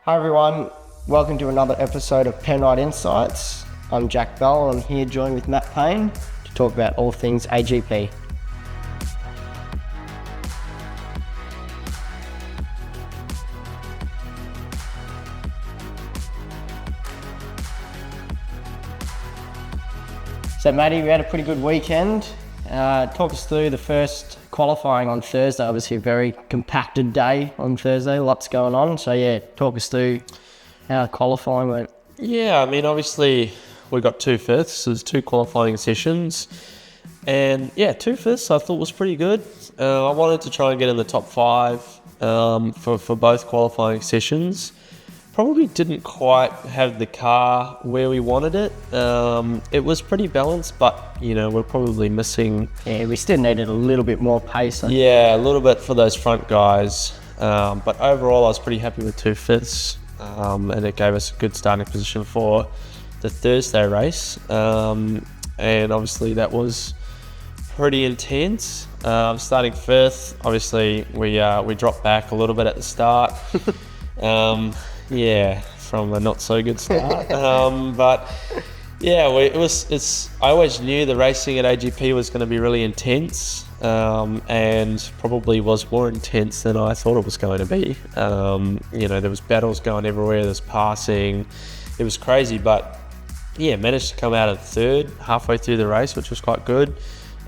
Hi everyone, welcome to another episode of Penrite Insights. I'm Jack Bell and I'm here joined with Matt Payne to talk about all things AGP. So Matty, we had a pretty good weekend. Talk us through the first qualifying on Thursday. Obviously a very compacted day on Thursday, lots going on. So yeah, talk us through how qualifying went. Yeah, I mean, obviously we got 2 fifths, so there's 2 qualifying sessions. And yeah, 2 fifths I thought was pretty good. I wanted to try and get in the top 5 for both qualifying sessions. Probably didn't quite have the car where we wanted it. It was pretty balanced, but you know, we're probably missing. Yeah, we still needed a little bit more pace. Yeah, a little bit for those front guys. But overall, I was pretty happy with 2 fifths, and it gave us a good starting position for the Thursday race. And obviously, that was pretty intense. Starting 5th, obviously we dropped back a little bit at the start. Yeah, from a not so good start. But yeah, I always knew the racing at AGP was going to be really intense, and probably was more intense than I thought it was going to be. You know, there was battles going everywhere, there's passing, it was crazy, but yeah, managed to come out of 3rd halfway through the race, which was quite good.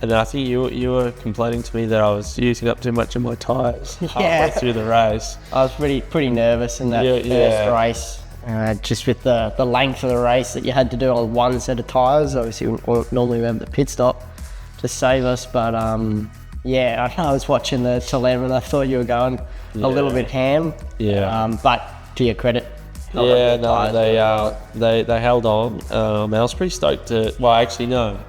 And I think you were complaining to me that I was using up too much of my tyres halfway through the race. I was pretty nervous in that first race, just with the length of the race that you had to do on one set of tyres. Obviously, normally we have the pit stop to save us, but yeah, I was watching the telemetry and I thought you were going a little bit ham. Yeah. But to your credit, they held on. I was pretty stoked to. Well, actually, no.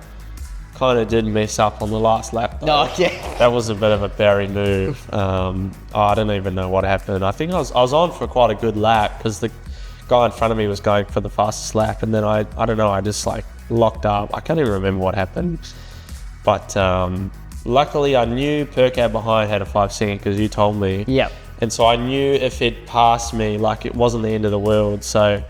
Kind of did mess up on the last lap though. Oh, yeah. That was a bit of a Barry move. I don't even know what happened. I think I was on for quite a good lap because the guy in front of me was going for the fastest lap, and then I don't know, I just like locked up. I can't even remember what happened, but luckily I knew Percab behind had a 5-second because you told me. Yeah. And so I knew if it passed me, like it wasn't the end of the world. So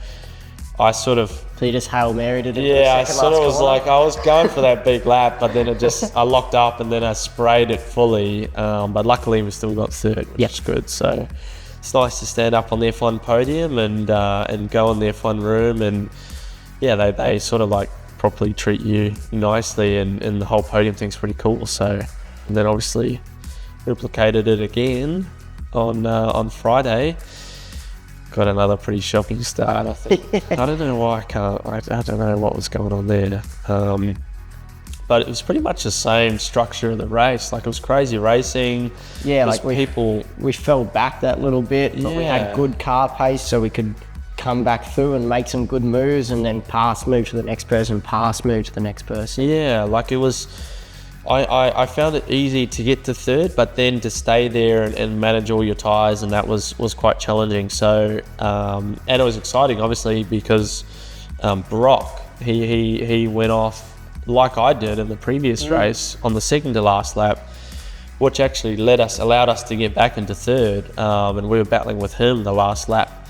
I sort of. So you just Hail Married it? Yeah, I sort of was like, I was going for that big lap, but then I locked up and then I sprayed it fully. But luckily we still got 3rd, which is good. So it's nice to stand up on the F1 podium and go in the F1 room. And yeah, they sort of like properly treat you nicely, and the whole podium thing's pretty cool. So, and then obviously replicated it again on Friday. Got another pretty shocking start, I think. I don't know why I don't know what was going on there. But it was pretty much the same structure of the race. Like, it was crazy racing. Yeah, like we fell back that little bit, but we had good car pace, so we could come back through and make some good moves, and then pass, move to the next person, pass, move to the next person. Yeah, like it was. I found it easy to get to 3rd, but then to stay there and manage all your tyres, and that was quite challenging. So, and it was exciting, obviously, because Brock, he went off like I did in the previous race on the 2nd to last lap, which actually allowed us to get back into 3rd, and we were battling with him the last lap,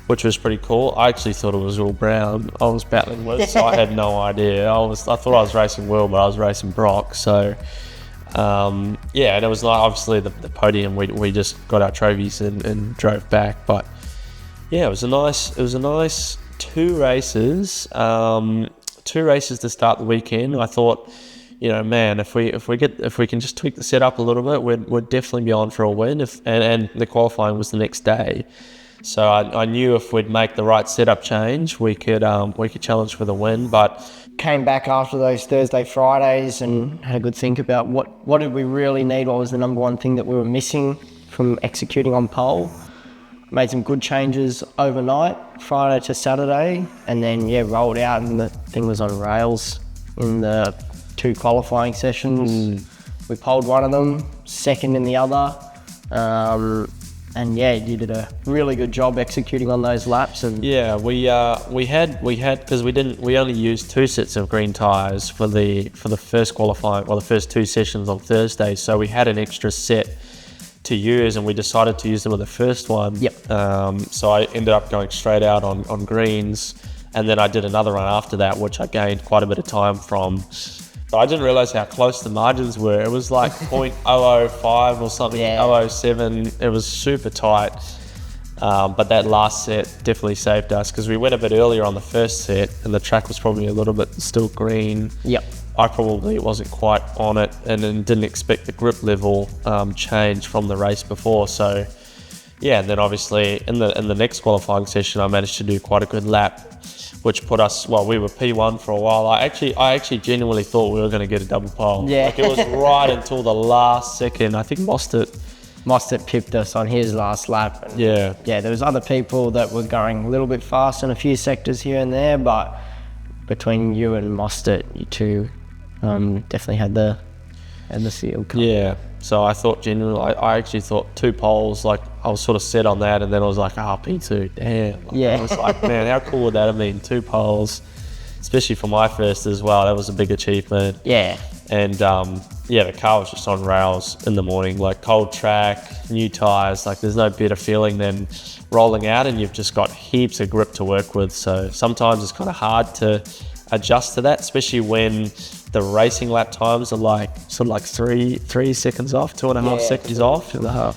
which was pretty cool. I actually thought it was all Brown I was battling with, so I had no idea. I thought I was racing Will, but I was racing Brock. So yeah, and it was like obviously the podium. We just got our trophies and drove back. But yeah, it was a nice 2 races. 2 races to start the weekend. I thought, you know, man, if we can just tweak the setup a little bit, we'd definitely be on for a win. And the qualifying was the next day. So I knew if we'd make the right setup change, we could challenge for the win. But came back after those Thursday, Fridays and had a good think about what did we really need? What was the number one thing that we were missing from executing on pole? Made some good changes overnight, Friday to Saturday, and then rolled out, and the thing was on rails in the 2 qualifying sessions. We poled one of them, 2nd in the other. And yeah, you did a really good job executing on those laps. And yeah, we had because we only used 2 sets of green tyres for the first qualifying, or the first 2 sessions on Thursday. So we had an extra set to use, and we decided to use them on the first one. Yep. So I ended up going straight out on greens, and then I did another run after that, which I gained quite a bit of time from. But I didn't realize how close the margins were. It was like 0.005 or something, 007. It was super tight. But that last set definitely saved us because we went a bit earlier on the first set and the track was probably a little bit still green. Yep. I probably wasn't quite on it and then didn't expect the grip level change from the race before. So yeah, and then obviously in the next qualifying session I managed to do quite a good lap, which put us, well, we were P1 for a while. I actually genuinely thought we were going to get a double pole. Yeah. Like it was right until the last second. I think Mostert pipped us on his last lap. And yeah, there was other people that were going a little bit fast in a few sectors here and there, but between you and Mostert, you two definitely had the seal. Yeah. So I thought genuinely, I actually thought 2 poles, like I was sort of set on that, and then I was like, P2, damn. Like, yeah. I was like, man, how cool would that have been? 2 poles, especially for my first as well. That was a big achievement. Yeah. And the car was just on rails in the morning, like cold track, new tyres. Like there's no better feeling than rolling out and you've just got heaps of grip to work with. So sometimes it's kind of hard to adjust to that, especially when the racing lap times are like sort of like three seconds off, 2.5 seconds off. 2.5.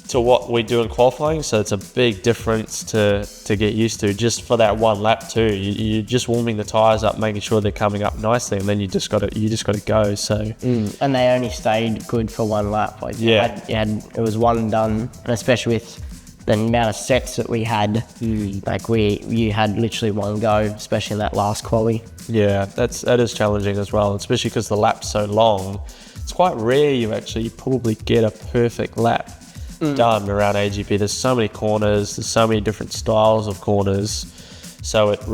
To what we do in qualifying, so it's a big difference to get used to just for that one lap too. You're just warming the tyres up, making sure they're coming up nicely, and then you just got to go. So and they only stayed good for one lap. Like it was one and done, and especially with the amount of sets that we had, like you had literally one go, especially in that last quali. Yeah, that is challenging as well, especially because the lap's so long. It's quite rare you actually probably get a perfect lap done around AGP. There's so many corners, there's so many different styles of corners, so it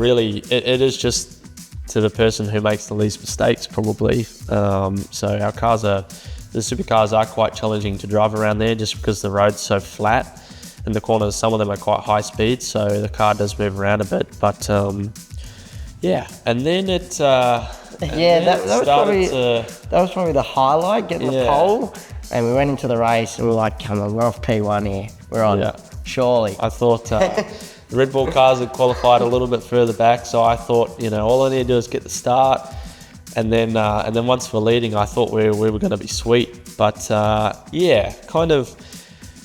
is just to the person who makes the least mistakes probably. So the supercars are quite challenging to drive around there just because the road's so flat and the corners, some of them are quite high speed, so the car does move around a bit. But and then it that was probably the highlight, getting the pole. And we went into the race and we were like, come on, we're off P1 here. We're on, surely. I thought the Red Bull cars had qualified a little bit further back, so I thought, all I need to do is get the start. And then once we're leading, I thought we were going to be sweet. But kind of,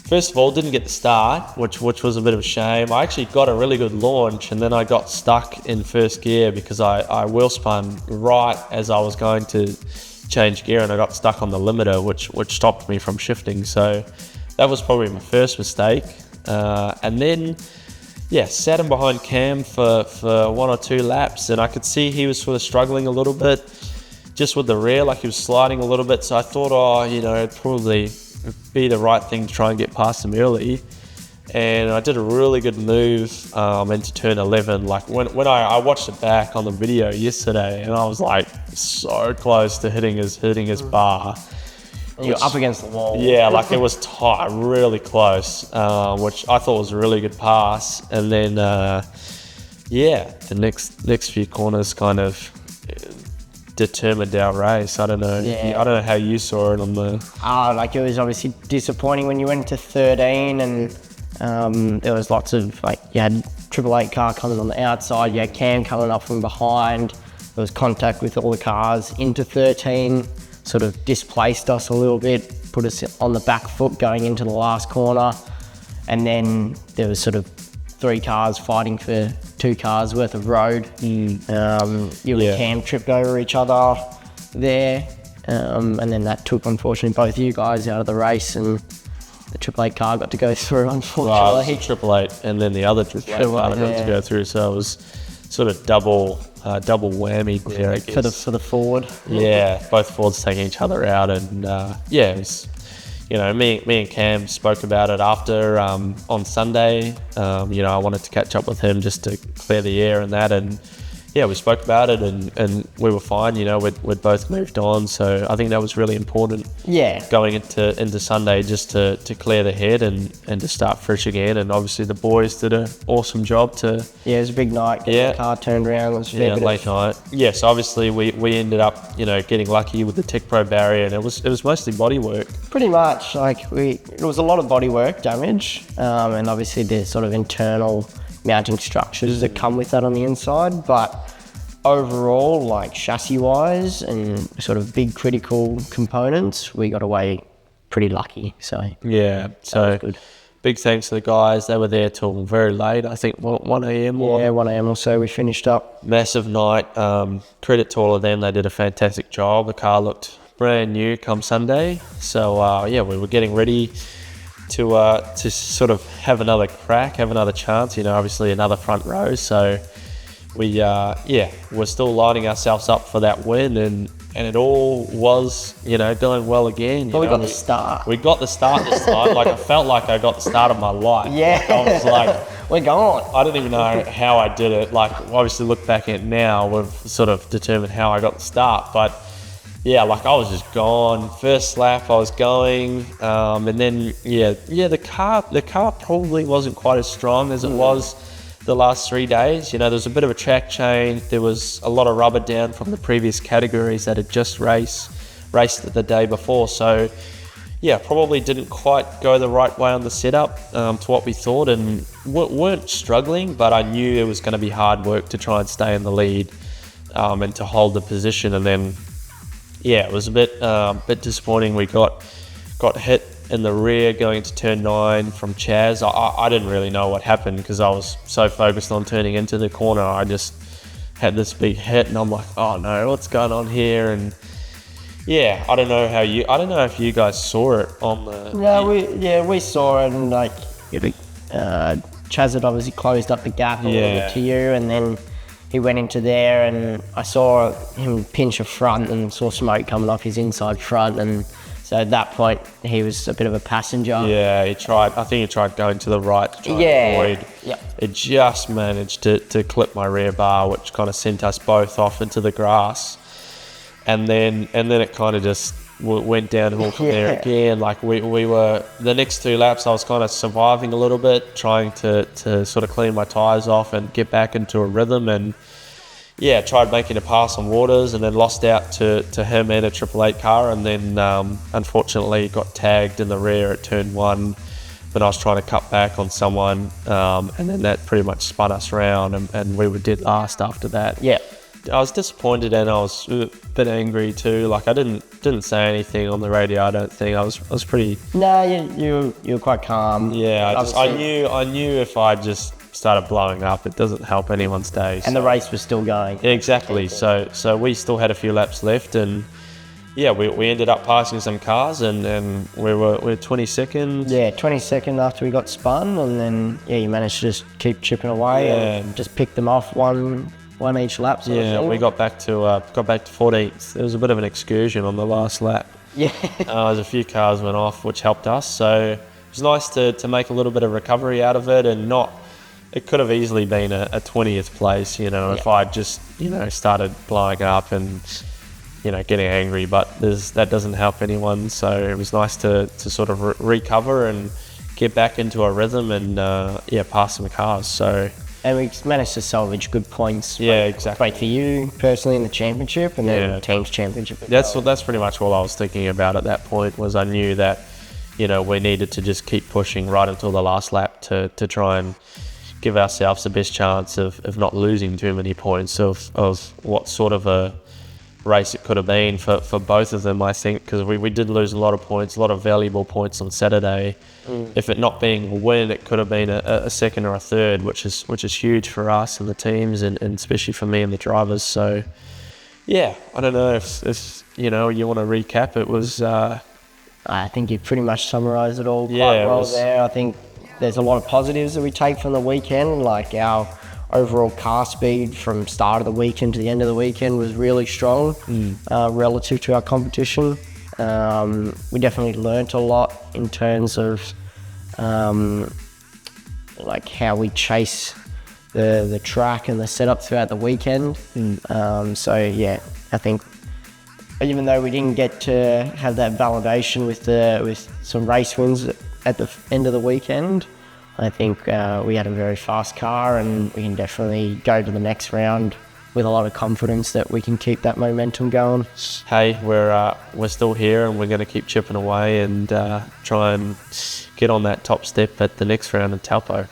first of all, didn't get the start, which was a bit of a shame. I actually got a really good launch, and then I got stuck in first gear because I wheel spun right as I was going to change gear, and I got stuck on the limiter, which stopped me from shifting. So that was probably my first mistake. And then sat him behind Cam for 1 or 2 laps, and I could see he was sort of struggling a little bit just with the rear, like he was sliding a little bit. So I thought, it'd probably be the right thing to try and get past him early. And I did a really good move into turn 11. Like when I watched it back on the video yesterday, and I was like so close to hitting his bar. You're up against the wall. Yeah, like it was tight, really close, which I thought was a really good pass. And then the next few corners kind of determined our race. I don't know. Yeah. I don't know how you saw it on the. It was obviously disappointing when you went to 13 and there was lots of you had Triple 8 car coming on the outside, you had Cam coming up from behind. There was contact with all the cars into 13, sort of displaced us a little bit, put us on the back foot going into the last corner, and then there was sort of 3 cars fighting for 2 cars worth of road. You and Cam tripped over each other there, and then that took, unfortunately, both you guys out of the race, and the Triple 8 car got to go through, unfortunately. Triple 8, and then the other Triple 8 car got to go through, so it was sort of double whammy there, I guess. For the Ford. Yeah, both Fords taking each other out, and it was, me and Cam spoke about it after on Sunday. I wanted to catch up with him just to clear the air and that, and yeah, we spoke about it and we were fine. We'd both moved on, so I think that was really important. Yeah. Going into Sunday, just to clear the head and to start fresh again. And obviously the boys did an awesome job to. Yeah, it was a big night. The car turned around. It was late night. Yes, obviously we ended up getting lucky with the Tech Pro barrier, and it was mostly body work. Pretty much, it was a lot of bodywork damage, and obviously there's sort of internal mounting structures that come with that on the inside, but overall, chassis wise and sort of big critical components, we got away pretty lucky. So yeah, so good. Big thanks to the guys. They were there till very late. I think 1 a.m. Yeah, 1 a.m. or so we finished up. Massive night. Credit to all of them. They did a fantastic job. The car looked brand new come Sunday. So we were getting ready to sort of have another crack, have another chance. Obviously another front row. So we're still lining ourselves up for that win, and it all was going well again. But we got the start. We got the start this time. I felt like I got the start of my life. Yeah. I was like, we're gone. I don't even know how I did it. Obviously look back at it now, we've sort of determined how I got the start, but yeah, I was just gone. First lap I was going, and then the car probably wasn't quite as strong as it was the last 3 days. There was a bit of a track change. There was a lot of rubber down from the previous categories that had just raced the day before. So yeah, probably didn't quite go the right way on the setup to what we thought, and weren't struggling, but I knew it was going to be hard work to try and stay in the lead and to hold the position. And then it was a bit disappointing. We got hit in the rear going into turn 9 from Chaz. I didn't really know what happened because I was so focused on turning into the corner. I just had this big hit, and I'm like, oh no, what's going on here? And yeah, I don't know if you guys saw it on the. No, we saw it, and Chaz had obviously closed up the gap a little bit to you, and then he went into there, and I saw him pinch a front and saw smoke coming off his inside front, and so at that point he was a bit of a passenger. Yeah, I think he tried going to the right to try and avoid. Yeah. It just managed to clip my rear bar, which kind of sent us both off into the grass. And then it kind of just went downhill from there again. We were, the next 2 laps I was kind of surviving a little bit, trying to sort of clean my tyres off and get back into a rhythm, and tried making a pass on Waters, and then lost out to him and a 888 car, and then unfortunately got tagged in the rear at turn 1 when I was trying to cut back on someone, and then that pretty much spun us around, and we were dead last after that. Yeah. I was disappointed, and I was a bit angry too. I didn't say anything on the radio. I don't think I was pretty. No, you were quite calm. Yeah, I knew if I just started blowing up, it doesn't help anyone's day. And the race was still going. Exactly. So we still had a few laps left, and we ended up passing some cars, and we were 22nd. Yeah, 22nd after we got spun, and then you managed to just keep chipping away and just pick them off one each lap. We got back to 14th. There was a bit of an excursion on the last lap. Yeah. There's a few cars went off, which helped us. So it was nice to make a little bit of recovery out of it, and not. It could have easily been a 20th place, if I'd just started blowing up and getting angry. But that doesn't help anyone. So it was nice to sort of recover and get back into a rhythm and pass some cars. So. And we managed to salvage good points. Yeah, exactly. Both for you personally in the championship, and then the team's championship. That's pretty much all I was thinking about at that point. Was I knew that we needed to just keep pushing right until the last lap to try and give ourselves the best chance of not losing too many points of what sort of a race it could have been for both of them, I think, because we did lose a lot of points, a lot of valuable points on Saturday. If it not being a win, it could have been a second or a third, which is huge for us and the teams, and especially for me and the drivers. So I don't know if you want to recap. It was I think you pretty much summarised it all quite well there. I think there's a lot of positives that we take from the weekend, like our overall car speed from start of the weekend to the end of the weekend was really strong relative to our competition. We definitely learnt a lot in terms of how we chase the track and the setup throughout the weekend. So yeah, I think even though we didn't get to have that validation with some race wins at the end of the weekend, I think we had a very fast car, and we can definitely go to the next round with a lot of confidence that we can keep that momentum going. Hey, we're still here, and we're going to keep chipping away and try and get on that top step at the next round in Taupo.